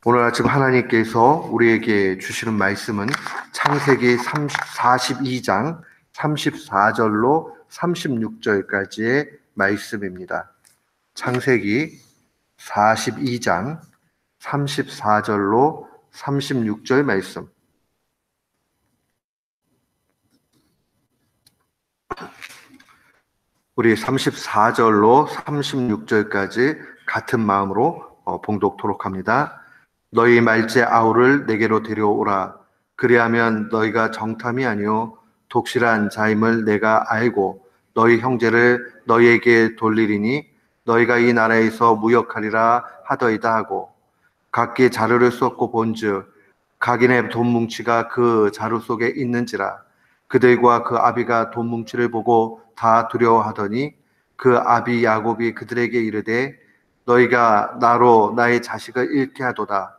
오늘 아침 하나님께서 우리에게 주시는 말씀은 창세기 42장 34절로 36절까지의 말씀입니다. 창세기 42장 34절로 36절 말씀. 우리 34절로 36절까지 같은 마음으로 봉독토록 합니다. 너희 말째 아우를 내게로 데려오라. 그리하면 너희가 정탐이 아니요 독실한 자임을 내가 알고 너희 형제를 너희에게 돌리리니 너희가 이 나라에서 무역하리라 하더이다 하고, 각기 자루를 쏟고 본즉 각인의 돈 뭉치가 그 자루 속에 있는지라. 그들과 그 아비가 돈 뭉치를 보고 다 두려워하더니 그 아비 야곱이 그들에게 이르되 너희가 나로 나의 자식을 잃게 하도다.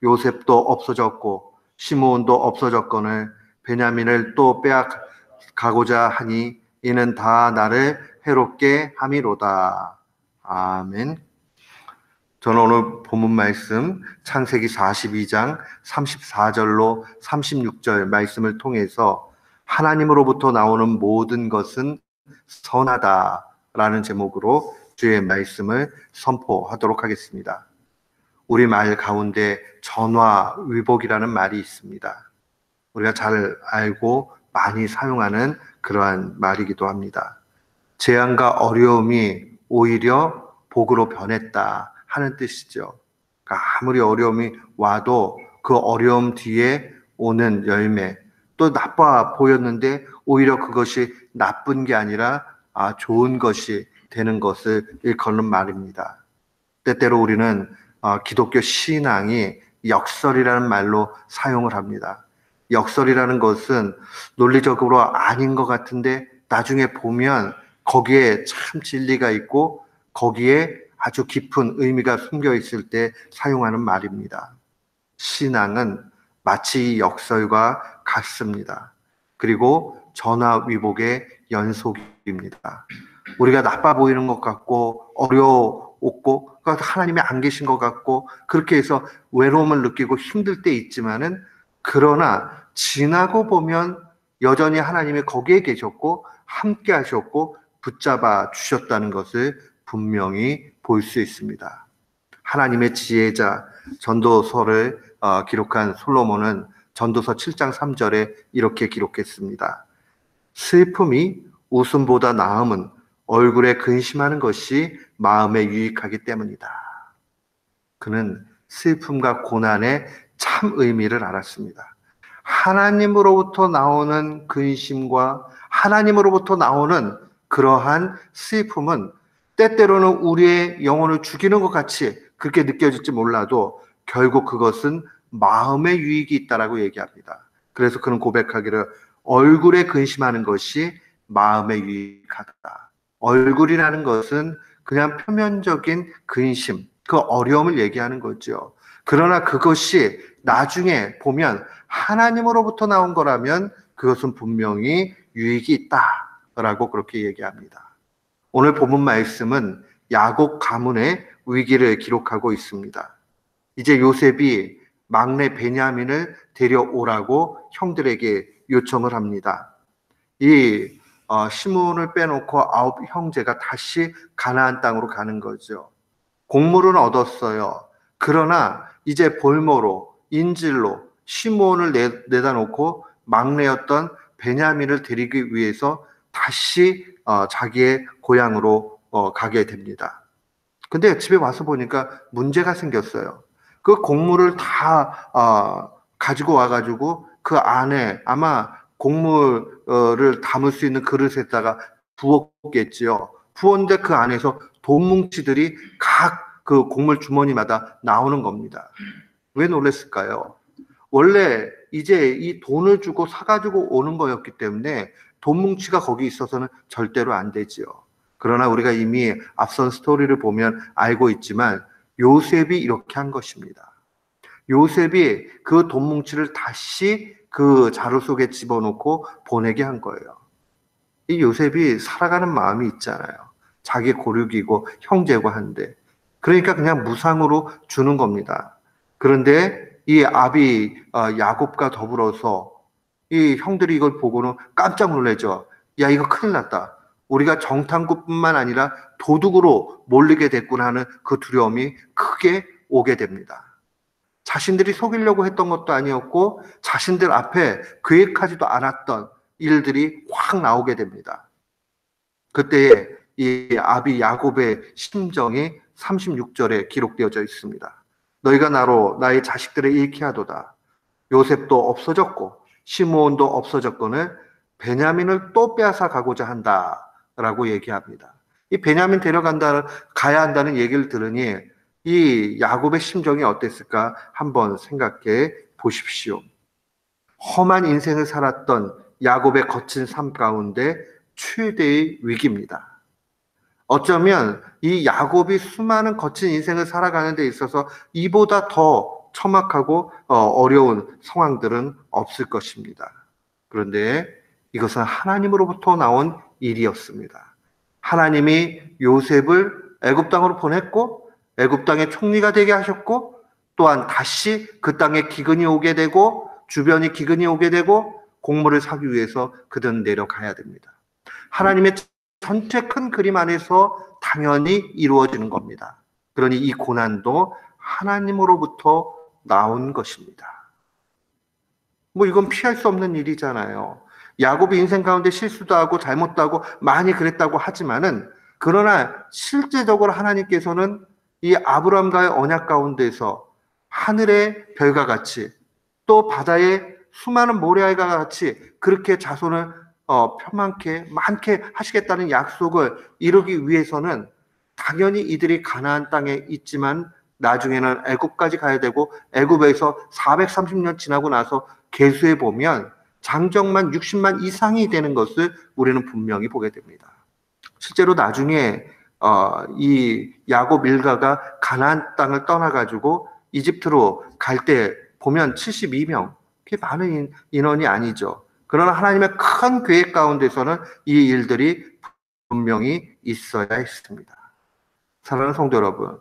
요셉도 없어졌고 시므온도 없어졌거늘 베냐민을 또 빼앗가고자 하니 이는 다 나를 해롭게 함이로다. 아멘. 저는 오늘 본문 말씀 창세기 42장 34절로 36절 말씀을 통해서 하나님으로부터 나오는 모든 것은 선하다라는 제목으로 주의 말씀을 선포하도록 하겠습니다. 우리 말 가운데 전화위복이라는 말이 있습니다. 우리가 잘 알고 많이 사용하는 그러한 말이기도 합니다. 재앙과 어려움이 오히려 복으로 변했다 하는 뜻이죠. 그러니까 아무리 어려움이 와도 그 어려움 뒤에 오는 열매, 또 나빠 보였는데 오히려 그것이 나쁜 게 아니라 좋은 것이 되는 것을 일컫는 말입니다. 때때로 우리는 기독교 신앙이 역설이라는 말로 사용을 합니다. 역설이라는 것은 논리적으로 아닌 것 같은데 나중에 보면 거기에 참 진리가 있고 거기에 아주 깊은 의미가 숨겨 있을 때 사용하는 말입니다. 신앙은 마치 역설과 같습니다. 그리고 전화위복의 연속입니다. 우리가 나빠 보이는 것 같고 어려웠고 하나님이 안 계신 것 같고 그렇게 해서 외로움을 느끼고 힘들 때 있지만은, 그러나 지나고 보면 여전히 하나님이 거기에 계셨고 함께 하셨고 붙잡아 주셨다는 것을 분명히 볼 수 있습니다. 하나님의 지혜자 전도서를 기록한 솔로몬은 전도서 7장 3절에 이렇게 기록했습니다. 슬픔이 웃음보다 나음은 얼굴에 근심하는 것이 마음에 유익하기 때문이다. 그는 슬픔과 고난의 참 의미를 알았습니다. 하나님으로부터 나오는 근심과 하나님으로부터 나오는 그러한 슬픔은 때때로는 우리의 영혼을 죽이는 것 같이 그렇게 느껴질지 몰라도 결국 그것은 마음의 유익이 있다라고 얘기합니다. 그래서 그는 고백하기를 얼굴에 근심하는 것이 마음에 유익하다. 얼굴이라는 것은 그냥 표면적인 근심, 그 어려움을 얘기하는 거죠. 그러나 그것이 나중에 보면 하나님으로부터 나온 거라면 그것은 분명히 유익이 있다라고 그렇게 얘기합니다. 오늘 본문 말씀은 야곱 가문의 위기를 기록하고 있습니다. 이제 요셉이 막내 베냐민을 데려오라고 형들에게 요청을 합니다. 이 시므온을 빼놓고 9 형제가 다시 가나안 땅으로 가는 거죠. 곡물은 얻었어요. 그러나 이제 볼모로, 인질로 시므온을 내다 놓고 막내였던 베냐민을 데리기 위해서 다시 자기의 고향으로 가게 됩니다. 근데 집에 와서 보니까 문제가 생겼어요. 그 곡물을 다 가지고 와가지고 그 안에 아마 곡물을 담을 수 있는 그릇에다가 부었겠지요. 부었는데 그 안에서 돈뭉치들이 각 그 곡물 주머니마다 나오는 겁니다. 왜 놀랐을까요? 원래 이제 이 돈을 주고 사가지고 오는 거였기 때문에 돈뭉치가 거기 있어서는 절대로 안 되지요. 그러나 우리가 이미 앞선 스토리를 보면 알고 있지만 요셉이 이렇게 한 것입니다. 요셉이 그 돈뭉치를 다시 그 자루 속에 집어넣고 보내게 한 거예요. 이 요셉이 살아가는 마음이 있잖아요. 자기 고륙이고 형제고 한데, 그러니까 그냥 무상으로 주는 겁니다. 그런데 이 아비 야곱과 더불어서 이 형들이 이걸 보고는 깜짝 놀라죠. 야, 이거 큰일 났다. 우리가 정탐꾼뿐만 아니라 도둑으로 몰리게 됐구나 하는 그 두려움이 크게 오게 됩니다. 자신들이 속이려고 했던 것도 아니었고 자신들 앞에 계획하지도 않았던 일들이 확 나오게 됩니다. 그때에 이 아비 야곱의 심정이 36절에 기록되어져 있습니다. 너희가 나로 나의 자식들을 잃게 하도다. 요셉도 없어졌고 시므온도 없어졌거늘 베냐민을 또 빼앗아 가고자 한다라고 얘기합니다. 이 베냐민 가야 한다는 얘기를 들으니 이 야곱의 심정이 어땠을까 한번 생각해 보십시오. 험한 인생을 살았던 야곱의 거친 삶 가운데 최대의 위기입니다. 어쩌면 이 야곱이 수많은 거친 인생을 살아가는 데 있어서 이보다 더 첨악하고 어려운 상황들은 없을 것입니다. 그런데 이것은 하나님으로부터 나온 일이었습니다. 하나님이 요셉을 애굽 땅으로 보냈고 애굽 땅의 총리가 되게 하셨고 또한 다시 그 땅에 기근이 오게 되고 주변이 기근이 오게 되고 곡물을 사기 위해서 그들은 내려가야 됩니다. 하나님의 전체 큰 그림 안에서 당연히 이루어지는 겁니다. 그러니 이 고난도 하나님으로부터 나온 것입니다. 이건 피할 수 없는 일이잖아요. 야곱이 인생 가운데 실수도 하고 잘못도 하고 많이 그랬다고 하지만은 그러나 실제적으로 하나님께서는 이 아브라함과의 언약 가운데서 하늘의 별과 같이 또 바다의 수많은 모래알과 같이 그렇게 자손을 많게 하시겠다는 약속을 이루기 위해서는 당연히 이들이 가나안 땅에 있지만 나중에는 애굽까지 가야 되고 애굽에서 430년 지나고 나서 계수해 보면 장정만 60만 이상이 되는 것을 우리는 분명히 보게 됩니다. 실제로 나중에 이 야곱 일가가 가나안 땅을 떠나가지고 이집트로 갈 때 보면 72명, 그게 많은 인원이 아니죠. 그러나 하나님의 큰 계획 가운데서는 이 일들이 분명히 있어야 했습니다. 사랑하는 성도 여러분,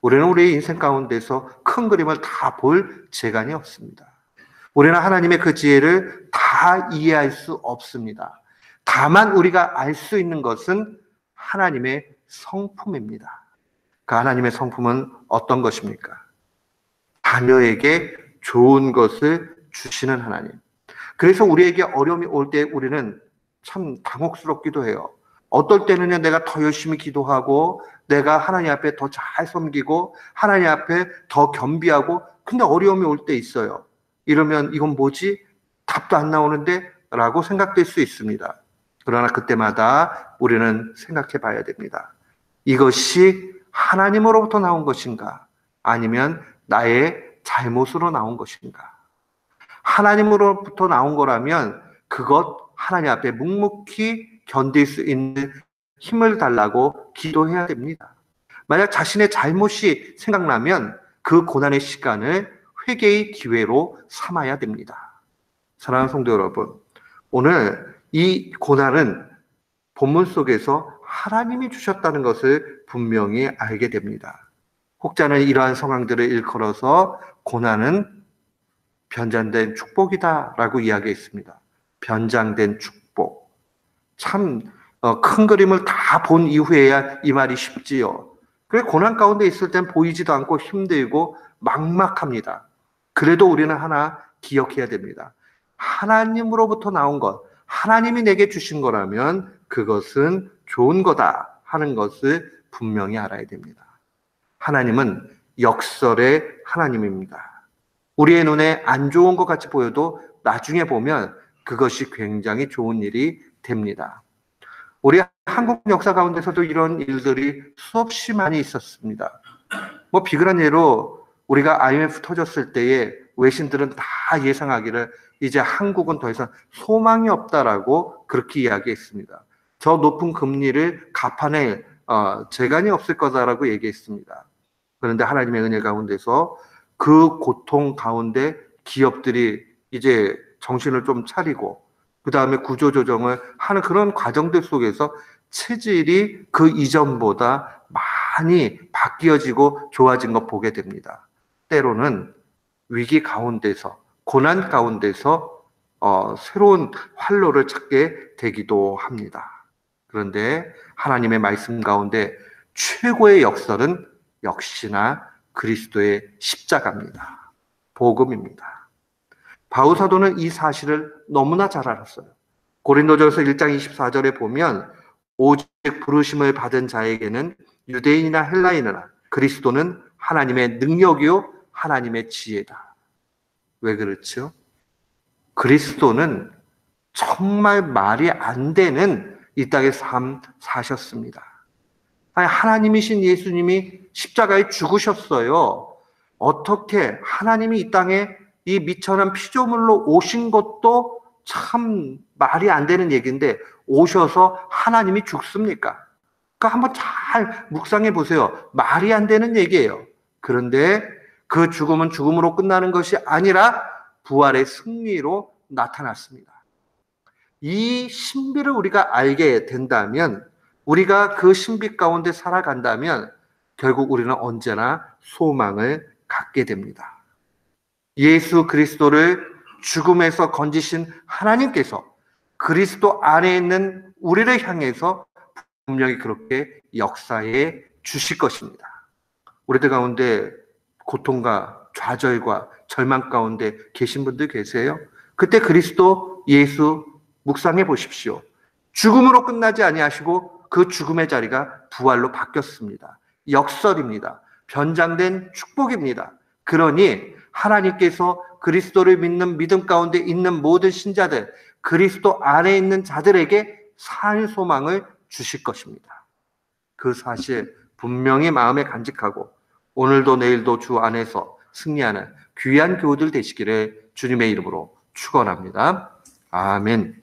우리는 우리의 인생 가운데서 큰 그림을 다 볼 재간이 없습니다. 우리는 하나님의 그 지혜를 다 이해할 수 없습니다. 다만 우리가 알 수 있는 것은 하나님의 성품입니다. 그 하나님의 성품은 어떤 것입니까? 자녀에게 좋은 것을 주시는 하나님. 그래서 우리에게 어려움이 올 때 우리는 참 당혹스럽기도 해요. 어떨 때는요, 내가 더 열심히 기도하고 내가 하나님 앞에 더 잘 섬기고 하나님 앞에 더 겸비하고 근데 어려움이 올 때 있어요. 이러면 이건 뭐지? 답도 안 나오는데? 라고 생각될 수 있습니다. 그러나 그때마다 우리는 생각해 봐야 됩니다. 이것이 하나님으로부터 나온 것인가? 아니면 나의 잘못으로 나온 것인가? 하나님으로부터 나온 거라면 그것 하나님 앞에 묵묵히 견딜 수 있는 힘을 달라고 기도해야 됩니다. 만약 자신의 잘못이 생각나면 그 고난의 시간을 회개의 기회로 삼아야 됩니다. 사랑하는 성도 여러분, 오늘 이 고난은 본문 속에서 하나님이 주셨다는 것을 분명히 알게 됩니다. 혹자는 이러한 상황들을 일컬어서 고난은 변장된 축복이다라고 이야기했습니다. 변장된 축복. 참 큰 그림을 다 본 이후에야 이 말이 쉽지요. 그래 고난 가운데 있을 땐 보이지도 않고 힘들고 막막합니다. 그래도 우리는 하나 기억해야 됩니다. 하나님으로부터 나온 것, 하나님이 내게 주신 거라면 그것은 좋은 거다 하는 것을 분명히 알아야 됩니다. 하나님은 역설의 하나님입니다. 우리의 눈에 안 좋은 것 같이 보여도 나중에 보면 그것이 굉장히 좋은 일이 됩니다. 우리 한국 역사 가운데서도 이런 일들이 수없이 많이 있었습니다. 비근한 예로 우리가 IMF 터졌을 때에 외신들은 다 예상하기를 이제 한국은 더 이상 소망이 없다라고 그렇게 이야기했습니다. 저 높은 금리를 갚아낼 재간이 없을 거다라고 얘기했습니다. 그런데 하나님의 은혜 가운데서 그 고통 가운데 기업들이 이제 정신을 좀 차리고 그 다음에 구조조정을 하는 그런 과정들 속에서 체질이 그 이전보다 많이 바뀌어지고 좋아진 거 보게 됩니다. 때로는 위기 가운데서, 고난 가운데서 새로운 활로를 찾게 되기도 합니다. 그런데 하나님의 말씀 가운데 최고의 역설은 역시나 그리스도의 십자가입니다. 복음입니다. 바울 사도는 이 사실을 너무나 잘 알았어요. 고린도전서 1장 24절에 보면 오직 부르심을 받은 자에게는 유대인이나 헬라인이나 그리스도는 하나님의 능력이요 하나님의 지혜다. 왜 그렇죠? 그리스도는 정말 말이 안 되는 이 땅의 삶 사셨습니다. 아니, 하나님이신 예수님이 십자가에 죽으셨어요. 어떻게 하나님이 이 땅에 이 미천한 피조물로 오신 것도 참 말이 안 되는 얘기인데 오셔서 하나님이 죽습니까? 그러니까 한번 잘 묵상해 보세요. 말이 안 되는 얘기예요. 그런데 그 죽음은 죽음으로 끝나는 것이 아니라 부활의 승리로 나타났습니다. 이 신비를 우리가 알게 된다면, 우리가 그 신비 가운데 살아간다면 결국 우리는 언제나 소망을 갖게 됩니다. 예수 그리스도를 죽음에서 건지신 하나님께서 그리스도 안에 있는 우리를 향해서 분명히 그렇게 역사해 주실 것입니다. 우리들 가운데 고통과 좌절과 절망 가운데 계신 분들 계세요? 그때 그리스도 예수 묵상해 보십시오. 죽음으로 끝나지 아니하시고 그 죽음의 자리가 부활로 바뀌었습니다. 역설입니다. 변장된 축복입니다. 그러니 하나님께서 그리스도를 믿는 믿음 가운데 있는 모든 신자들, 그리스도 안에 있는 자들에게 산 소망을 주실 것입니다. 그 사실 분명히 마음에 간직하고 오늘도 내일도 주 안에서 승리하는 귀한 교우들 되시기를 주님의 이름으로 축원합니다. 아멘.